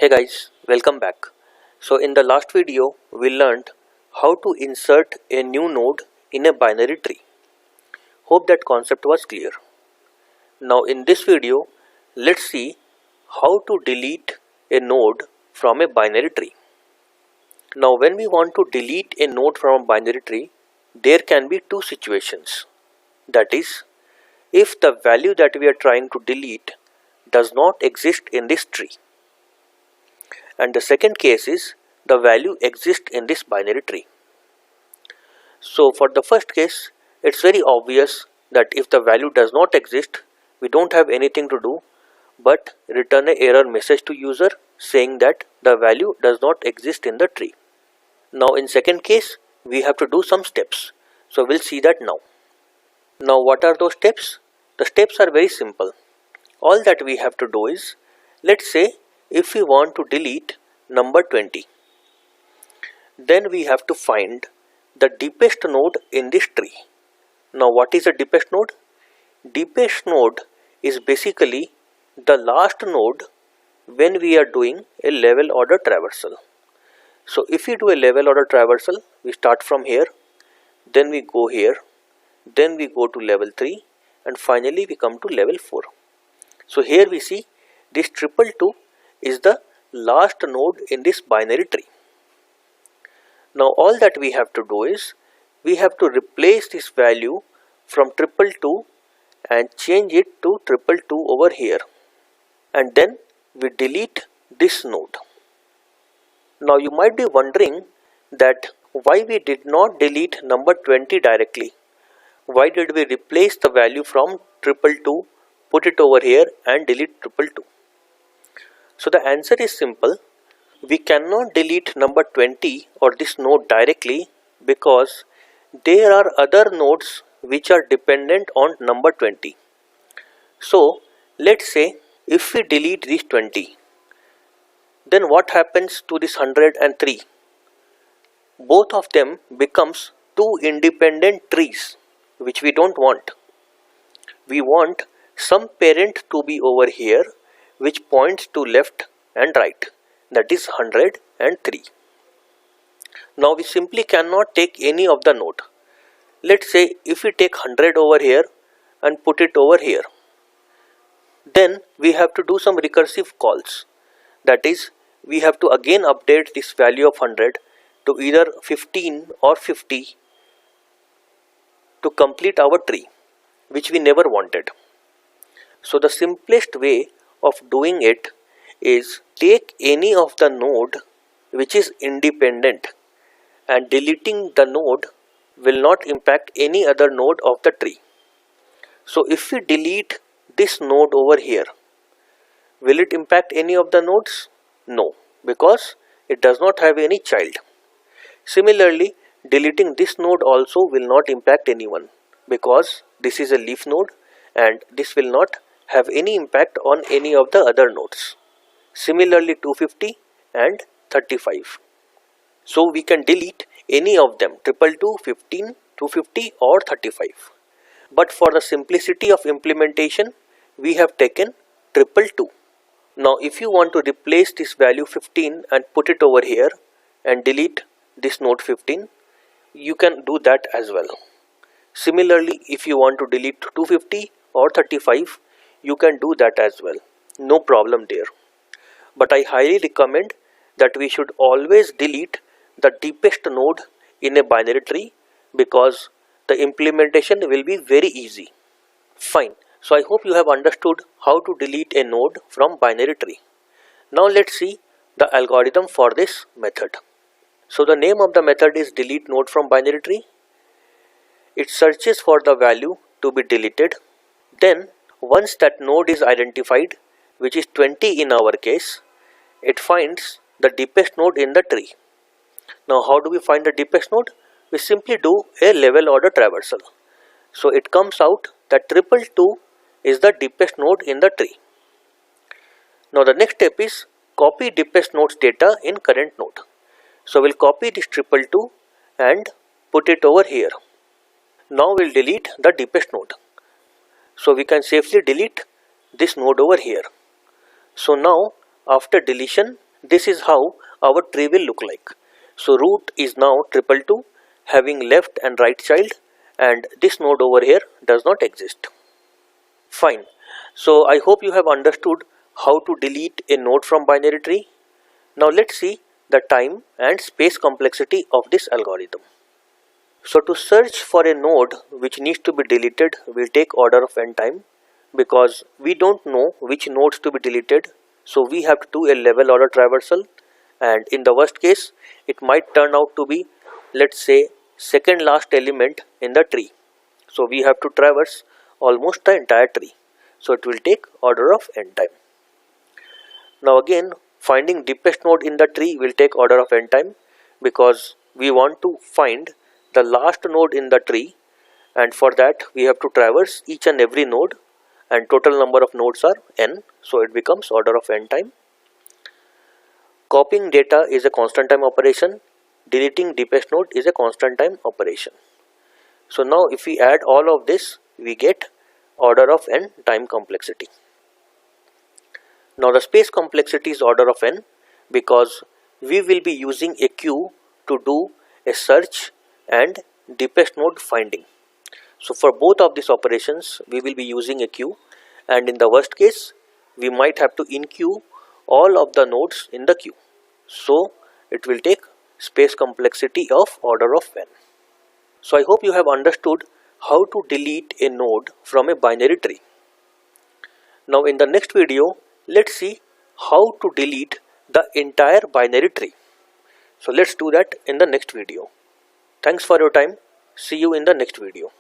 Hey guys, welcome back. So in the last video, we learned how to insert a new node in a binary tree. Hope that concept was clear. Now in this video, let's see how to delete a node from a binary tree. Now when we want to delete a node from a binary tree, there can be two situations. That is, if the value that we are trying to delete does not exist in this tree. And the second case is the value exists in this binary tree. So for the first case, it's very obvious that if the value does not exist, we don't have anything to do but return an error message to user saying that the value does not exist in the tree. Now in second case, we have to do some steps. So we'll see that now. Now what are those steps? The steps are very simple. All that we have to do is, let's say if we want to delete number 20, then we have to find the deepest node in this tree. Now what is the deepest node? Deepest node is basically the last node when we are doing a level order traversal. So if we do a level order traversal, we start from here, then we go here, then we go to level 3 and finally we come to level 4. So here we see this 222 is the last node in this binary tree. Now all that we have to do is, we have to replace this value from 222 and change it to 222 over here, and then we delete this node. Now you might be wondering that why we did not delete number 20 directly. Why did we replace the value from 222, put it over here and delete 222? So the answer is simple. We cannot delete number 20 or this node directly because there are other nodes which are dependent on number 20. So let's say if we delete this 20, then what happens to this 103? Both of them becomes two independent trees, which we don't want. We want some parent to be over here which points to left and right, that is 103. Now we simply cannot take any of the node. Let's say if we take 100 over here and put it over here, then we have to do some recursive calls. That is, we have to again update this value of 100 to either 15 or 50 to complete our tree, which we never wanted. So the simplest way of doing it is take any of the node which is independent, and deleting the node will not impact any other node of the tree. So if we delete this node over here, will it impact any of the nodes? No, because it does not have any child. Similarly, deleting this node also will not impact anyone because this is a leaf node and this will not have any impact on any of the other nodes. Similarly 250 and 35. So we can delete any of them, 222, 15, 250 or 35. But for the simplicity of implementation, we have taken 222. Now if you want to replace this value 15 and put it over here and delete this node 15, you can do that as well. Similarly, if you want to delete 250 or 35, you can do that as well. No problem there. But I highly recommend that we should always delete the deepest node in a binary tree because the implementation will be very easy. Fine. So I hope you have understood how to delete a node from binary tree. Now let's see the algorithm for this method. So the name of the method is delete node from binary tree. It searches for the value to be deleted. Then once that node is identified, which is 20 in our case, it finds the deepest node in the tree. Now how do we find the deepest node? We simply do a level order traversal. So it comes out that 222 is the deepest node in the tree. Now the next step is copy deepest node's data in current node. So we'll copy this 222 and put it over here. Now we'll delete the deepest node. So we can safely delete this node over here. So now after deletion, this is how our tree will look like. So root is now 222 having left and right child, and this node over here does not exist. Fine. So I hope you have understood how to delete a node from binary tree. Now let's see the time and space complexity of this algorithm. So to search for a node which needs to be deleted will take order of n time, because we don't know which nodes to be deleted. So we have to do a level order traversal, and in the worst case it might turn out to be, let's say, second last element in the tree. So we have to traverse almost the entire tree. So it will take order of n time. Now again, finding deepest node in the tree will take order of n time, because we want to find the last node in the tree, and for that we have to traverse each and every node, and total number of nodes are n, so it becomes order of n time. Copying data is a constant time operation. Deleting deepest node is a constant time operation. So now if we add all of this, we get order of n time complexity. Now the space complexity is order of n, because we will be using a queue to do a search and deepest node finding. So for both of these operations we will be using a queue, and in the worst case we might have to in-queue all of the nodes in the queue. So it will take space complexity of order of n. So I hope you have understood how to delete a node from a binary tree. Now in the next video, let's see how to delete the entire binary tree. So let's do that in the next video. Thanks for your time. See you in the next video.